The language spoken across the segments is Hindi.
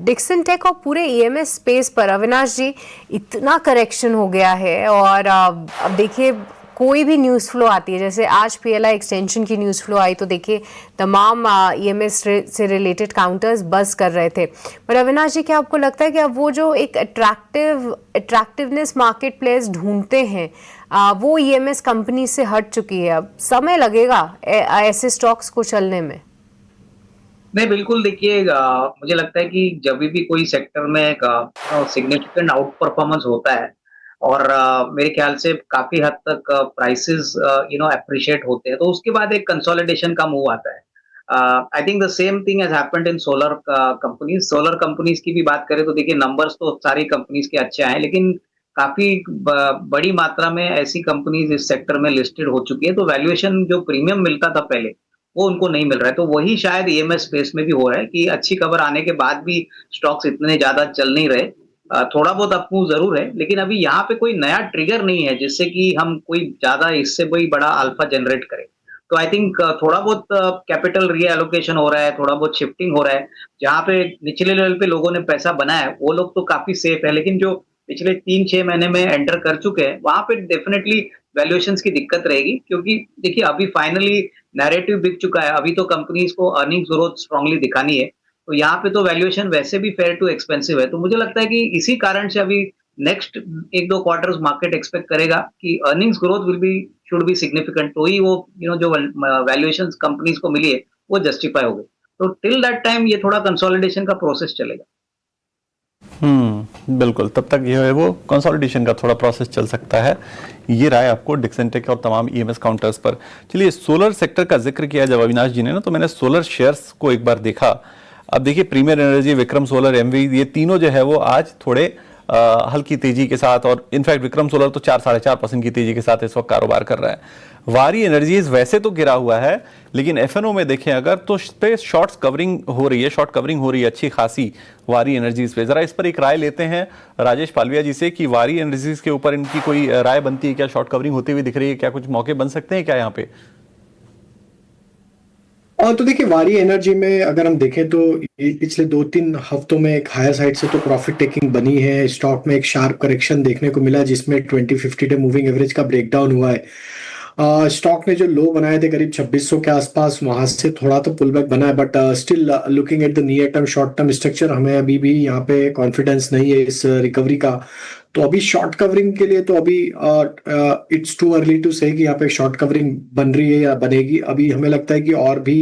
डिक्सन टेक और पूरे ईएमएस स्पेस पर अविनाश जी इतना करेक्शन हो गया है, और अब देखिए कोई भी न्यूज़ फ्लो आती है, जैसे आज पीएलआई एक्सटेंशन की न्यूज़ फ्लो आई तो देखिए तमाम ईएमएस से रिलेटेड काउंटर्स बस कर रहे थे। पर अविनाश जी, क्या आपको लगता है कि अब वो जो एक अट्रैक्टिवनेस मार्केट प्लेयर्स ढूंढते हैं वो ईएमएस कंपनी से हट चुकी है? अब समय लगेगा ऐसे स्टॉक्स को चलने में। नहीं, बिल्कुल देखिए, मुझे लगता है कि जब भी कोई सेक्टर में एक सिग्निफिकेंट आउट परफॉर्मेंस होता है और मेरे ख्याल से काफ़ी हद तक प्राइसेस एप्रिशिएट होते हैं, तो उसके बाद एक कंसोलिडेशन का मूव आता है। I think the same thing has happened in solar companies. Solar companies की भी बात करें तो देखिए नंबर्स तो सारी कंपनीज़ के अच्छे आए, लेकिन काफ़ी ब बड़ी मात्रा में ऐसी कंपनीज़ इस सेक्टर में लिस्टेड हो चुकी है, तो वैल्यूएशन जो प्रीमियम मिलता था पहले, वो उनको नहीं मिल रहा है। तो वही शायद ईएमएस स्पेस में भी हो रहा है कि अच्छी खबर आने के बाद भी स्टॉक्स इतने ज़्यादा चल नहीं रहे। थोड़ा बहुत अप मूव ज़रूर है, लेकिन अभी यहाँ पे कोई नया ट्रिगर नहीं है जिससे कि हम कोई ज़्यादा इससे कोई बड़ा अल्फा जनरेट करें। तो आई थिंक थोड़ा बहुत कैपिटल रीएलोकेशन हो रहा है, थोड़ा बहुत शिफ्टिंग हो रहा है। जहाँ पे निचले लेवल पे लोगों ने पैसा बनाया है, वो लोग तो काफ़ी सेफ है, लेकिन जो पिछले 3-6 महीने में एंटर कर चुके हैं, वहाँ पे डेफिनिटली वैल्यूएशंस की दिक्कत रहेगी, क्योंकि देखिए अभी फाइनली नैरेटिव बिक चुका है। अभी तो कंपनीज को अर्निंग्स ग्रोथ स्ट्रांगली दिखानी है, तो यहाँ पे तो वैल्यूएशन वैसे भी फेयर टू एक्सपेंसिव है। तो मुझे लगता है कि इसी कारण से अभी नेक्स्ट 1-2 क्वार्टर्स मार्केट एक्सपेक्ट करेगा कि earnings growth will be should be significant, तो ही वो जो वैल्यूएशंस कंपनीज को मिली है वो जस्टिफाई हो गई। तो टिल दैट टाइम ये थोड़ा कंसोलिडेशन का प्रोसेस चलेगा। बिल्कुल, तब तक ये है वो कंसोलिडेशन का थोड़ा प्रोसेस चल सकता है। ये राय आपको डिक्सन टेक और तमाम ईएमएस काउंटर्स पर। चलिए, सोलर सेक्टर का जिक्र किया जब अविनाश जी ने ना, तो मैंने सोलर शेयर्स को एक बार देखा। अब देखिए, premier energy, Vikram solar, MV, ये तीनों जो है वो आज थोड़े हल्की तेजी के साथ, और इनफैक्ट विक्रम सोलर तो 4-4.5% की तेजी के साथ इस वक्त कारोबार कर रहा है। वारी एनर्जीज वैसे तो गिरा हुआ है, लेकिन एफएनओ में देखें अगर, तो इस पे शॉर्ट कवरिंग हो रही है अच्छी खासी वारी एनर्जीज पे। जरा इस पर एक राय लेते हैं राजेश पालविया जी से कि वारी एनर्जीज के ऊपर इनकी कोई राय बनती है क्या? शॉर्ट कवरिंग होती हुई दिख रही है क्या? कुछ मौके बन सकते हैं क्या यहाँ पे? और तो देखिए, वारी एनर्जी में अगर हम देखें तो पिछले 2-3 हफ्तों में एक हायर साइड से तो प्रॉफिट टेकिंग बनी है। स्टॉक में एक शार्प करेक्शन देखने को मिला, जिसमें 20-50 डे मूविंग एवरेज का ब्रेकडाउन हुआ है। स्टॉक ने जो लो बनाए थे करीब 2600 के आसपास, वहां से थोड़ा तो पुल बैक बना है, but still looking at the near term short term structure, हमें अभी भी यहाँ पे कॉन्फिडेंस नहीं है इस रिकवरी का। तो अभी शॉर्ट कवरिंग के लिए तो अभी इट्स टू अर्ली टू से कि यहाँ पे शॉर्ट कवरिंग बन रही है या बनेगी। अभी हमें लगता है कि और भी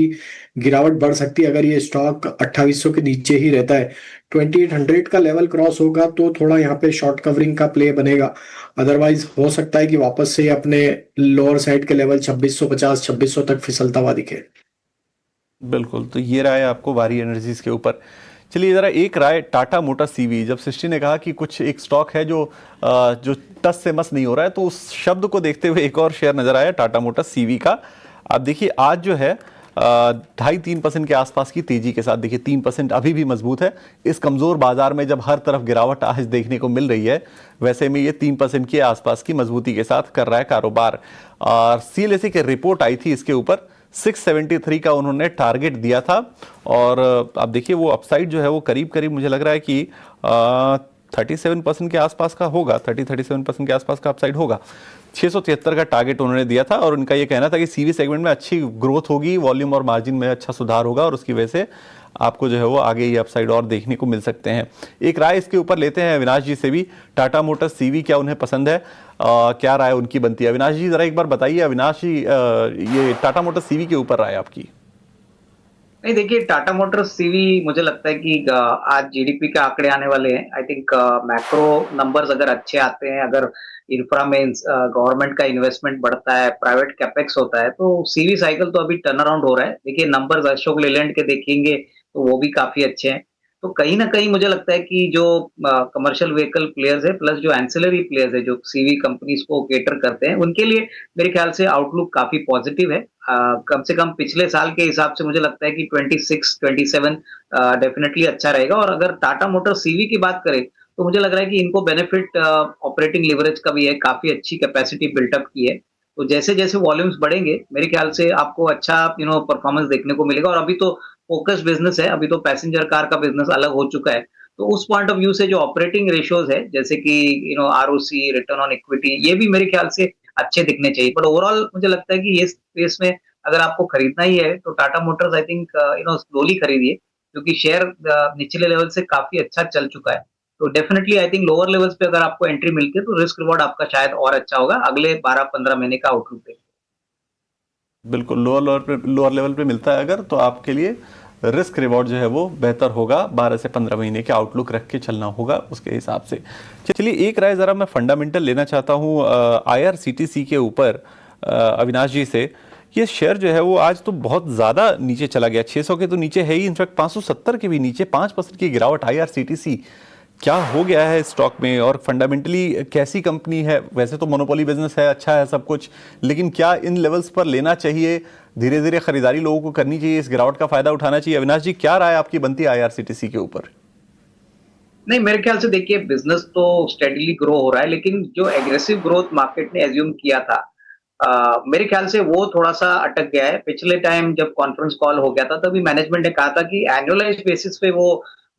गिरावट बढ़ सकती है अगर ये स्टॉक 2800 के नीचे ही रहता है। 2800 का लेवल क्रॉस होगा तो थोड़ा यहाँ पे शॉर्ट कवरिंग का प्ले बनेगा। अदरवाइज हो सकता है कि वापस से अपने लोअर साइड के लेवल 2650 2600 तक फिसलता हुआ दिखे। बिल्कुल, तो ये राय आपको वारी एनर्जीज के ऊपर। चलिए, जरा एक राय टाटा मोटर्स सीवी। जब सृष्टि ने कहा कि कुछ एक स्टॉक है जो टस से मस नहीं हो रहा है, तो उस शब्द को देखते हुए एक और शेयर नजर आया टाटा मोटर्स सीवी का। आप देखिए, आज जो है 2.5-3% के आसपास की तेजी के साथ, देखिए 3% अभी भी मजबूत है। इस कमजोर बाजार में जब हर तरफ गिरावट आज देखने को मिल रही है, वैसे में ये 3% के आसपास की मजबूती के साथ कर रहा है कारोबार। और सीएलएसए की रिपोर्ट आई थी इसके ऊपर, 673 का उन्होंने टारगेट दिया था, और आप देखिए वो अपसाइड जो है वो करीब करीब मुझे लग रहा है कि 37% के आसपास का होगा, 30-37% के आसपास का अपसाइड होगा। 673 का टारगेट उन्होंने दिया था, और उनका ये कहना था कि सीवी सेगमेंट में अच्छी ग्रोथ होगी, वॉल्यूम और मार्जिन में अच्छा सुधार होगा, और उसकी वजह से आपको जो है वो आगे ये अपसाइड और देखने को मिल सकते हैं। एक राय इसके ऊपर लेते हैं अविनाश जी से भी। टाटा मोटर्स सीवी क्या उन्हें पसंद है? क्या राय उनकी बनती है? अविनाश जी जरा एक बार बताइए। अविनाश जी, ये टाटा मोटर्स सीवी के ऊपर राय आपकी। नहीं, देखिए टाटा मोटर्स सीवी, मुझे लगता है कि आज जीडीपी के आंकड़े आने वाले हैं। आई थिंक मैक्रो नंबर्स अगर अच्छे आते हैं, अगर इंफ्रा में गवर्नमेंट का इन्वेस्टमेंट बढ़ता है, प्राइवेट कैपेक्स होता है, तो सीवी साइकिल तो अभी टर्न अराउंड हो रहा है। देखिए नंबर्स अशोक लेलैंड के देखेंगे तो वो भी काफी अच्छे हैं। तो कहीं ना कहीं मुझे लगता है कि जो कमर्शियल व्हीकल प्लेयर्स है प्लस जो एंसिलरी प्लेयर्स है जो सीवी कंपनीज को केटर करते हैं, उनके लिए मेरे ख्याल से आउटलुक काफी पॉजिटिव है। कम से कम पिछले साल के हिसाब से मुझे लगता है कि 26-27 डेफिनेटली अच्छा रहेगा। और अगर टाटा मोटर सीवी की बात करें तो मुझे लग रहा है कि इनको बेनिफिट ऑपरेटिंग लिवरेज का भी है, काफी अच्छी कैपेसिटी बिल्टअप की है। तो जैसे जैसे वॉल्यूम्स बढ़ेंगे मेरे ख्याल से आपको अच्छा परफॉर्मेंस देखने को मिलेगा। और अभी तो फोकस्ड बिजनेस है, अभी तो पैसेंजर कार का बिजनेस अलग हो चुका है। तो उस पॉइंट ऑफ व्यू से जो ऑपरेटिंग रेशियोज है, जैसे कि आरओसी, रिटर्न ऑन इक्विटी, ये भी मेरे ख्याल से अच्छे दिखने चाहिए। बट ओवरऑल मुझे लगता है कि ये स्पेस में अगर आपको खरीदना ही है तो Tata Motors I think slowly खरीदिए, क्योंकि शेयर निचले लेवल से काफी अच्छा चल चुका है। तो definitely I think lower levels पे अगर आपको एंट्री मिलती है तो रिस्क रिवॉर्ड आपका शायद और अच्छा होगा अगले 12-15 महीने का आउटलुक पे। बिल्कुल, लोअर लेवल पे मिलता है अगर, तो आपके लिए रिस्क रिवॉर्ड जो है वो बेहतर होगा। 12 से 15 महीने के आउटलुक रख के चलना होगा उसके हिसाब से। चलिए एक राय ज़रा मैं फंडामेंटल लेना चाहता हूँ IRCTC के ऊपर अविनाश जी से। ये शेयर जो है वो आज तो बहुत ज़्यादा नीचे चला गया, 600 के तो नीचे है ही, इनफैक्ट 570 के भी नीचे 5% की गिरावट IRCTC। क्या हो गया है स्टॉक में और फंडामेंटली कैसी कंपनी है? वैसे तो मोनोपोली बिजनेस है, अच्छा है सब कुछ, लेकिन क्या इन लेवल्स पर लेना चाहिए, धीरे धीरे खरीदारी लोगों को करनी चाहिए, इस गिरावट का फायदा उठाना चाहिए? अविनाश जी, क्या राय आपकी बनती है IRCTC के ऊपर? नहीं, मेरे ख्याल से देखिए बिजनेस तो स्टेडीली ग्रो हो रहा है, लेकिन जो एग्रेसिव ग्रोथ मार्केट ने एज्यूम किया था, मेरे ख्याल से वो थोड़ा सा अटक गया है। पिछले टाइम जब कॉन्फ्रेंस कॉल हो गया था तभी मैनेजमेंट ने कहा था कि एनुअलाइज बेसिस पे वो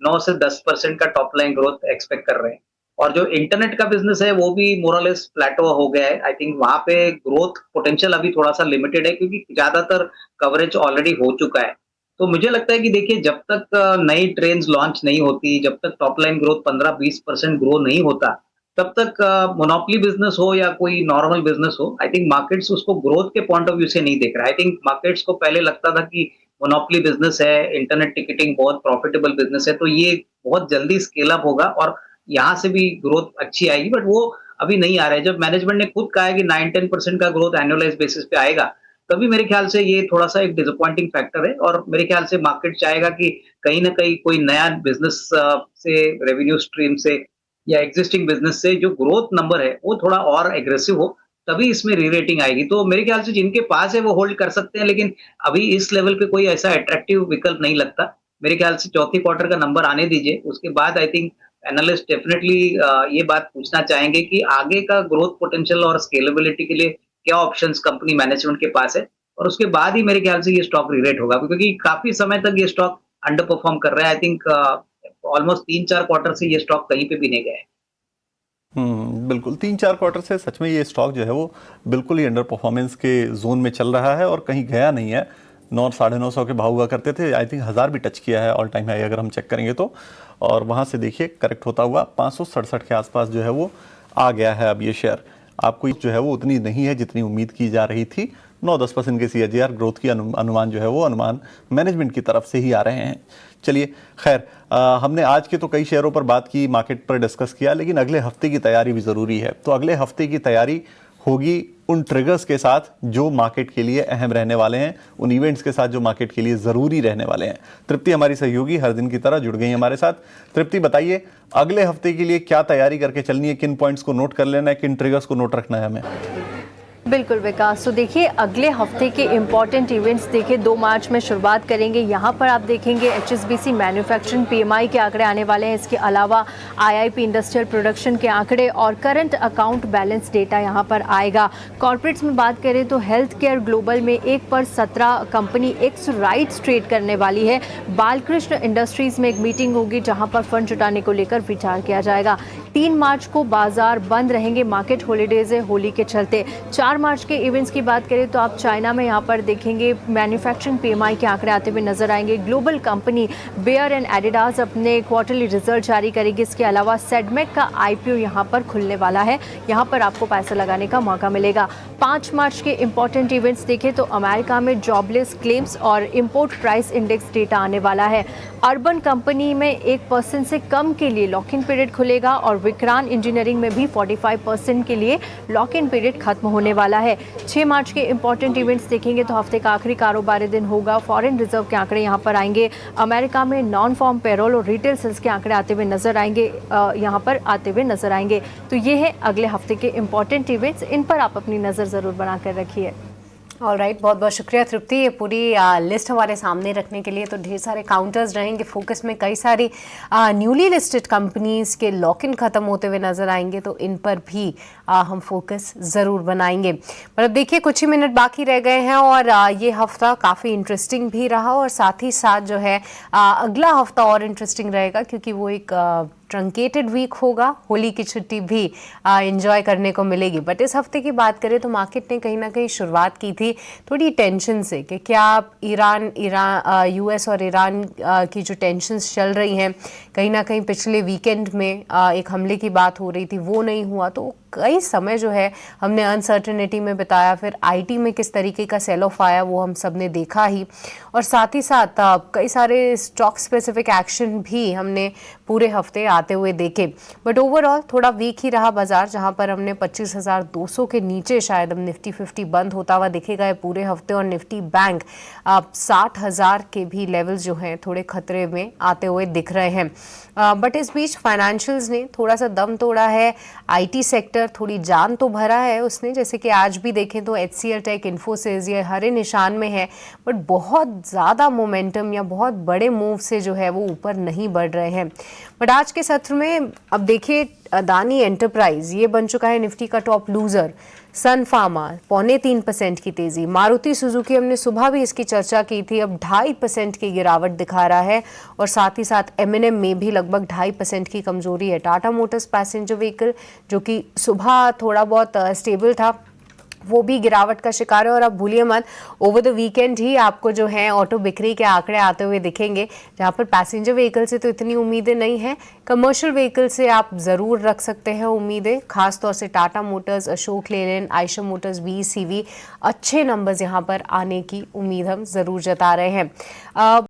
9 से 10% का टॉप लाइन ग्रोथ एक्सपेक्ट कर रहे हैं। और जो इंटरनेट का बिजनेस है वो भी मोरलेस प्लेटो हो गया है। आई थिंक वहां पे ग्रोथ पोटेंशियल अभी थोड़ा सा लिमिटेड है, क्योंकि ज्यादातर कवरेज ऑलरेडी हो चुका है। तो मुझे लगता है कि देखिए जब तक नई ट्रेन्स लॉन्च नहीं होती, जब तक टॉप लाइन ग्रोथ 15-20% ग्रो नहीं होता, तब तक मोनोपोली बिजनेस हो या कोई नॉर्मल बिजनेस हो, आई थिंक मार्केट्स उसको ग्रोथ के पॉइंट ऑफ व्यू से नहीं देख रहा है। आई थिंक मार्केट्स को पहले लगता था कि मोनोपोली बिजनेस है, इंटरनेट टिकटिंग बहुत प्रॉफिटेबल बिजनेस है, तो ये बहुत जल्दी स्केल अप होगा और यहाँ से भी ग्रोथ अच्छी आएगी, बट वो अभी नहीं आ रहा है। जब मैनेजमेंट ने खुद कहा है कि 9-10% का ग्रोथ एनुअलाइज बेसिस पे आएगा, तभी मेरे ख्याल से ये थोड़ा सा एक डिसअपॉइंटिंग फैक्टर है। और मेरे ख्याल से मार्केट चाहेगा कि कहीं ना कहीं कोई नया बिजनेस से, रेवेन्यू स्ट्रीम से या एग्जिस्टिंग बिजनेस से जो ग्रोथ नंबर है वो थोड़ा और एग्रेसिव हो, तभी इसमें री रेटिंग आएगी। तो मेरे ख्याल से जिनके पास है वो होल्ड कर सकते हैं, लेकिन अभी इस लेवल पे कोई ऐसा अट्रैक्टिव विकल्प नहीं लगता। मेरे ख्याल से चौथी क्वार्टर का नंबर आने दीजिए, उसके बाद आई थिंक एनालिस्ट डेफिनेटली ये बात पूछना चाहेंगे कि आगे का ग्रोथ पोटेंशियल और स्केलेबिलिटी के लिए क्या ऑप्शंस कंपनी मैनेजमेंट के पास है, और उसके बाद ही मेरे ख्याल से ये स्टॉक रीरेट होगा, क्योंकि काफी समय तक ये स्टॉक अंडर परफॉर्म कर रहा है। आई थिंक ऑलमोस्ट 3-4 क्वार्टर से ये स्टॉक कहीं पे भी नहीं गया है। बिल्कुल 3-4 क्वार्टर से सच में ये स्टॉक जो है वो बिल्कुल ही अंडर परफॉर्मेंस के जोन में चल रहा है और कहीं गया नहीं है। 900-950 के भाव हुआ करते थे, आई थिंक 1000 भी टच किया है ऑल टाइम हाई अगर हम चेक करेंगे तो, और वहाँ से देखिए करेक्ट होता हुआ 567 के आसपास जो है वो आ गया है अब ये शेयर। आपको जो है वो उतनी नहीं है जितनी उम्मीद की जा रही थी। 9-10% के CAGR ग्रोथ की अनुमान जो है वो अनुमान मैनेजमेंट की तरफ से ही आ रहे हैं। चलिए खैर, हमने आज के तो कई शेयरों पर बात की, मार्केट पर डिस्कस किया, लेकिन अगले हफ्ते की तैयारी भी ज़रूरी है। तो अगले हफ्ते की तैयारी होगी उन ट्रिगर्स के साथ जो मार्केट के लिए अहम रहने वाले हैं, उन इवेंट्स के साथ जो मार्केट के लिए ज़रूरी रहने वाले हैं। तृप्ति हमारी सहयोगी हर दिन की तरह जुड़ गई हमारे साथ। तृप्ति, बताइए अगले हफ्ते के लिए क्या तैयारी करके चलनी है, किन पॉइंट्स को नोट कर लेना है, किन ट्रिगर्स को नोट रखना है हमें? बिल्कुल विकास, तो देखिए अगले हफ्ते के इम्पॉर्टेंट इवेंट्स देखिए 2 मार्च में शुरुआत करेंगे। यहाँ पर आप देखेंगे HSBC मैन्युफैक्चरिंग PMI के आंकड़े आने वाले हैं। इसके अलावा IIP इंडस्ट्रियल प्रोडक्शन के आंकड़े और करंट अकाउंट बैलेंस डेटा यहाँ पर आएगा। कॉर्पोरेट्स में बात करें तो हेल्थ केयर ग्लोबल में 1 पर 17 कंपनी एक्स राइट्स ट्रेड करने वाली है। बालकृष्ण इंडस्ट्रीज में एक मीटिंग होगी जहाँ पर फंड जुटाने को लेकर विचार किया जाएगा। 3 मार्च को बाजार बंद रहेंगे, मार्केट हॉलीडेज है होली के चलते। 4 मार्च के इवेंट्स की बात करें तो आप चाइना में यहाँ पर देखेंगे मैन्युफैक्चरिंग PMI के आंकड़े आते हुए नजर आएंगे। Global company Bayer and Adidas अपने क्वार्टरली रिजल्ट जारी करेगी। इसके अलावा सेडमेक का IPO यहाँ पर खुलने वाला है, यहाँ पर आपको पैसा लगाने का मौका मिलेगा। 5 मार्च के इंपॉर्टेंट इवेंट्स देखें तो अमेरिका में जॉबलेस क्लेम्स और इम्पोर्ट प्राइस इंडेक्स डेटा आने वाला है। अर्बन कंपनी में 1% से कम के लिए लॉक इन पीरियड खुलेगा और विक्रांत इंजीनियरिंग में भी 45% के लिए लॉक इन पीरियड खत्म होने वाला है। 6 मार्च के इंपॉर्टेंट इवेंट्स देखेंगे तो हफ्ते का आखिरी कारोबारी दिन होगा। फॉरेन रिजर्व के आंकड़े यहाँ पर आएंगे। अमेरिका में नॉन फॉर्म पेरोल और रिटेल सेल्स के आंकड़े आते हुए नजर आएंगे, यहाँ पर आते हुए नजर आएंगे। तो ये है अगले हफ्ते के इंपॉर्टेंट इवेंट्स, इन पर आप अपनी नज़र ज़रूर बनाकर रखिए। ऑलराइट, बहुत बहुत शुक्रिया तृप्ति, ये पूरी लिस्ट हमारे सामने रखने के लिए। तो ढेर सारे काउंटर्स रहेंगे फोकस में, कई सारी न्यूली लिस्टेड कंपनीज के लॉक इन खत्म होते हुए नजर आएंगे, तो इन पर भी हम फोकस ज़रूर बनाएंगे। पर अब देखिए कुछ ही मिनट बाकी रह गए हैं और ये हफ्ता काफ़ी इंटरेस्टिंग भी रहा और साथ ही साथ जो है अगला हफ्ता और इंटरेस्टिंग रहेगा, क्योंकि वो एक ट्रंकेटेड वीक होगा, होली की छुट्टी भी एंजॉय करने को मिलेगी। बट इस हफ्ते की बात करें तो मार्केट ने कहीं ना कहीं शुरुआत की थी थोड़ी टेंशन से कि क्या यूएस और ईरान की जो टेंशन्स चल रही हैं, कहीं ना कहीं पिछले वीकेंड में एक हमले की बात हो रही थी, वो नहीं हुआ, तो कई समय जो है हमने अनसर्टेनिटी में बिताया। फिर आईटी में किस तरीके का सेल ऑफ आया वो हम सब ने देखा ही, और साथ ही साथ कई सारे स्टॉक स्पेसिफिक एक्शन भी हमने पूरे हफ्ते आते हुए देखे। बट ओवरऑल थोड़ा वीक ही रहा बाजार, जहां पर हमने 25,200 के नीचे शायद हम निफ्टी 50 बंद होता हुआ दिखेगा पूरे हफ्ते, और निफ्टी बैंक 60,000 के भी लेवल्स जो हैं थोड़े खतरे में आते हुए दिख रहे हैं। बट इस बीच फाइनेंशियल्स ने थोड़ा सा दम तोड़ा है, आईटी सेक्टर थोड़ी जान तो भरा है उसने, जैसे कि आज भी देखें तो HCL टेक, इन्फोसिस ये हरे निशान में है, बट बहुत ज़्यादा मोमेंटम या बहुत बड़े मूव से जो है वो ऊपर नहीं बढ़ रहे हैं। बट आज के सत्र में अब देखिए अदानी एंटरप्राइज ये बन चुका है निफ्टी का टॉप लूजर, सन फार्मा 0.25% की तेजी, मारुति सुजुकी हमने सुबह भी इसकी चर्चा की थी, अब 2.5% की गिरावट दिखा रहा है, और साथ ही साथ M&M में भी लगभग 2.5% की कमजोरी है। टाटा मोटर्स पैसेंजर व्हीकल जो कि सुबह थोड़ा बहुत स्टेबल था, वो भी गिरावट का शिकार है। और अब भूलिए मत, ओवर द वीकेंड ही आपको जो है ऑटो बिक्री के आंकड़े आते हुए दिखेंगे, जहां पर पैसेंजर व्हीकल से तो इतनी उम्मीदें नहीं हैं, कमर्शियल व्हीकल से आप ज़रूर रख सकते हैं उम्मीदें, खासतौर से Tata Motors, Ashok Leyland, Eicher Motors, VECV अच्छे नंबर्स यहां पर आने की उम्मीद हम ज़रूर जता रहे हैं।